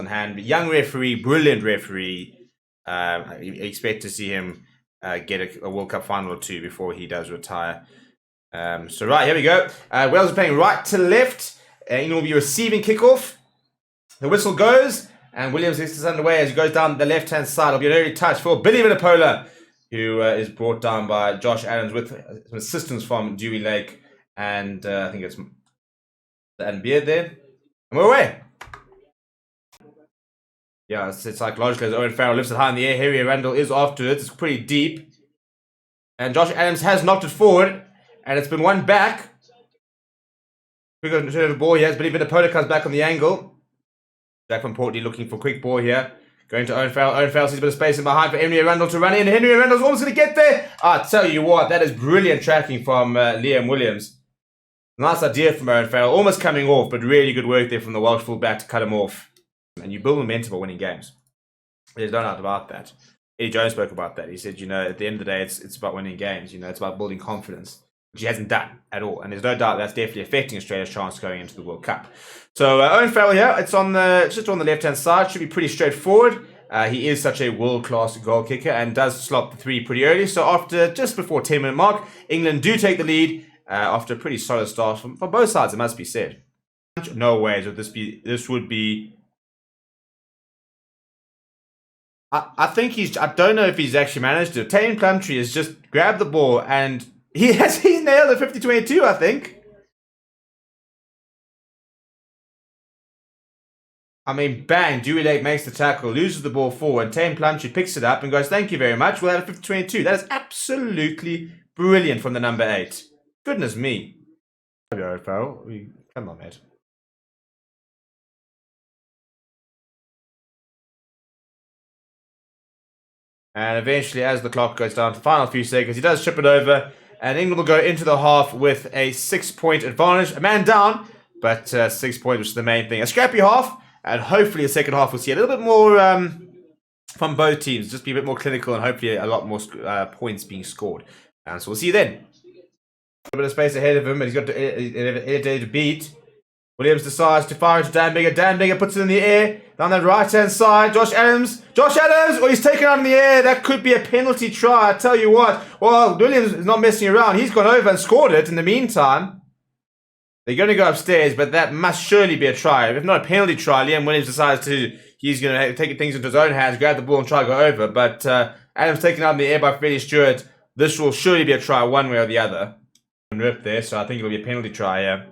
hand. Young referee, brilliant referee. You expect to see him get a World Cup final or two before he does retire. So right, here we go. Wales are playing right to left. England will be receiving kickoff. The whistle goes, and Williams gets this underway as he goes down the left-hand side. It'll be an early touch for Billy Vinipola, who is brought down by Josh Adams with some assistance from Dewey Lake, and I think it's and Beard there. And we're away. Yeah, it's psychological as Owen Farrell lifts it high in the air. Harry Randall is afterwards. It's pretty deep. And Josh Adams has knocked it forward, and it's been won back. Quick turn of the ball here. I believe Vinipola comes back on the angle. Jack from Portley looking for a quick ball here. Going to Owen Farrell. Owen Farrell sees a bit of space in behind for Henry Randall to run in. Henry Randall's almost going to get there. I tell you what, that is brilliant tracking from Liam Williams. Nice idea from Owen Farrell. Almost coming off, but really good work there from the Welsh fullback to cut him off. And you build momentum by winning games. There's no doubt about that. Eddie Jones spoke about that. He said, at the end of the day, it's about winning games. It's about building confidence, which he hasn't done at all. And there's no doubt that's definitely affecting Australia's chance going into the World Cup. So Owen Farrell here, it's just on the left-hand side. Should be pretty straightforward. He is such a world-class goal kicker and does slot the three pretty early. So after just before 10-minute mark, England do take the lead after a pretty solid start from both sides, it must be said. No ways would this would be. I think I don't know if he's actually managed to. Tane Plumtree has just grabbed the ball and he's nailed it 50-22, I think. I mean, bang, Dewey Lake makes the tackle, loses the ball forward, and Tane Plumtree picks it up and goes, thank you very much. We'll have a 50-22. That is absolutely brilliant from the number 8. Goodness me. Come on, mate. And eventually, as the clock goes down to the final few seconds, he does chip it over. And England will go into the half with a 6-point advantage. A man down, but 6 points, which is the main thing. A scrappy half, and hopefully the second half we'll see a little bit more from both teams. Just be a bit more clinical and hopefully a lot more points being scored. And so we'll see you then. A bit of space ahead of him, but he's got to beat. Williams decides to fire into Dan Bigger. Dan Bigger puts it in the air. Down that right-hand side, Josh Adams! Oh, he's taken out in the air. That could be a penalty try, I tell you what. Well, Williams is not messing around. He's gone over and scored it in the meantime. They're going to go upstairs, but that must surely be a try. If not a penalty try, Liam Williams decides he's going to take things into his own hands, grab the ball and try to go over. But Adams taken out in the air by Freddie Stewart. This will surely be a try one way or the other. Rip there, so I think it'll be a penalty try, yeah.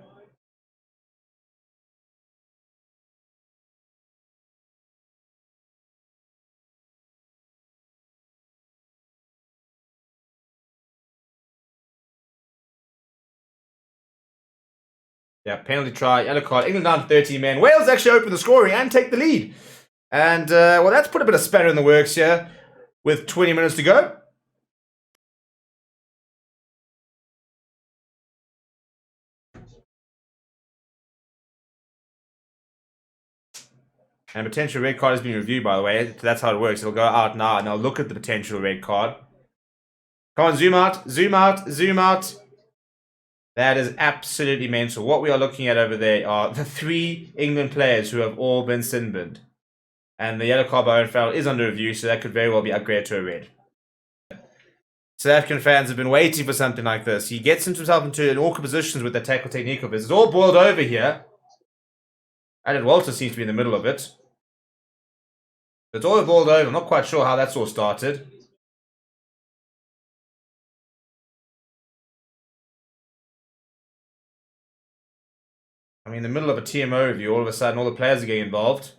Yeah, penalty try, yellow card. England down to 13 men. Wales actually open the scoring and take the lead. And, well, that's put a bit of spanner in the works here with 20 minutes to go. And a potential red card has been reviewed, by the way. That's how it works. It'll go out now, and I'll look at the potential red card. Come on, zoom out, zoom out, zoom out. That is absolutely mental. What we are looking at over there are the 3 England players who have all been sin-binned. And the yellow card by Owen Farrell is under review, so that could very well be upgraded to a red. South African fans have been waiting for something like this. He gets himself into an awkward positions with the tackle technique of his. It's all boiled over here. Alan Walter seems to be in the middle of it. It's all boiled over. I'm not quite sure how that's all started. I mean, in the middle of a TMO review, all of a sudden all the players are getting involved.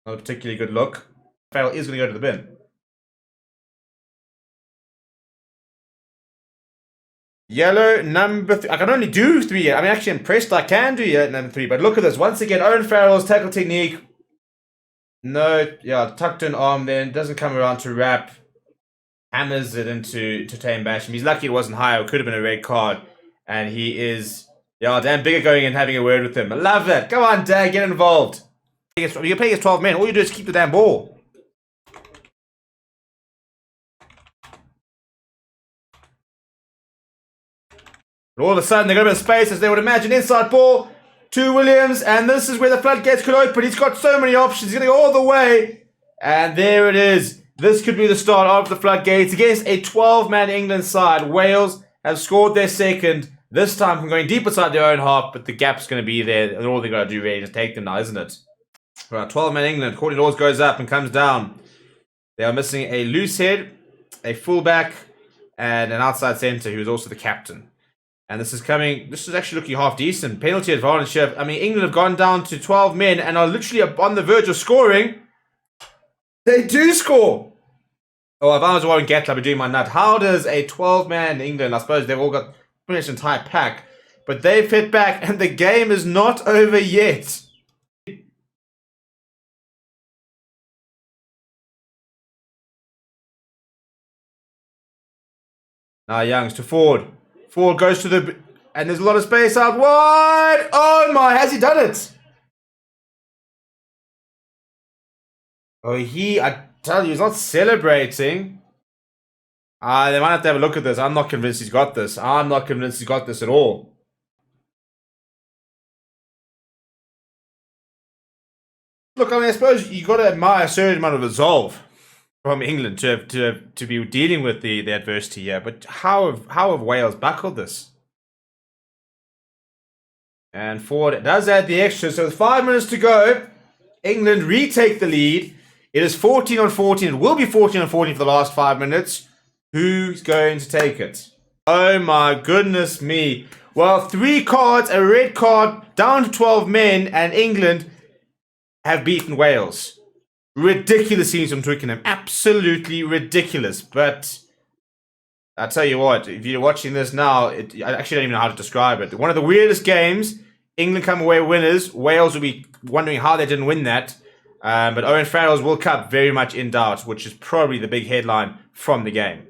Not a particularly good look. Farrell is going to go to the bin. Yellow number 3. I can only do 3. I'm actually impressed I can do yellow number 3. But look at this. Once again, Owen Farrell's tackle technique. No, yeah, tucked in arm then. Doesn't come around to wrap. Hammers it into Tame Basham. He's lucky it wasn't higher. It could have been a red card. And he is, yeah, Dan Bigger going and having a word with him. I love it. Come on, Dan, get involved. You're playing against 12 men. All you do is keep the damn ball. But all of a sudden, they got a bit of space as they would imagine. Inside ball. to Williams, and this is where the floodgates could open. He's got so many options. He's going to go all the way. And there it is. This could be the start of the floodgates against a 12-man England side. Wales have scored their second, this time from going deep inside their own half, but the gap's going to be there, and all they got to do really is take them now, isn't it? Right, 12-man England. Courtney Laws goes up and comes down. They are missing a loose head, a fullback, and an outside centre who is also the captain. And this is actually looking half decent. Penalty advantage here. I mean, England have gone down to 12 men and are literally on the verge of scoring. They do score. Oh, if I was Warren Gatland, I'd be doing my nut. How does a 12-man England, I suppose they've all got pretty much an entire pack, but they've hit back and the game is not over yet. Now Youngs to Ford. Ford goes to the... And there's a lot of space out wide. Oh my, has he done it? Oh, I tell you, he's not celebrating. They might have to have a look at this. I'm not convinced he's got this. I'm not convinced he's got this at all. Look, I mean, I suppose you got to admire a certain amount of resolve from England to be dealing with the adversity here. But how have Wales buckled this? And Ford does add the extra. So with 5 minutes to go, England retake the lead. It is 14 on 14. It will be 14 on 14 for the last 5 minutes. Who's going to take it? Oh my goodness me. Well, 3 cards, a red card, down to 12 men, and England have beaten Wales. Ridiculous scenes from Twickenham. Absolutely ridiculous. But I tell you what, if you're watching this now, I actually don't even know how to describe it. One of the weirdest games. England come away winners. Wales will be wondering how they didn't win that. But Owen Farrell's World Cup very much in doubt, which is probably the big headline from the game.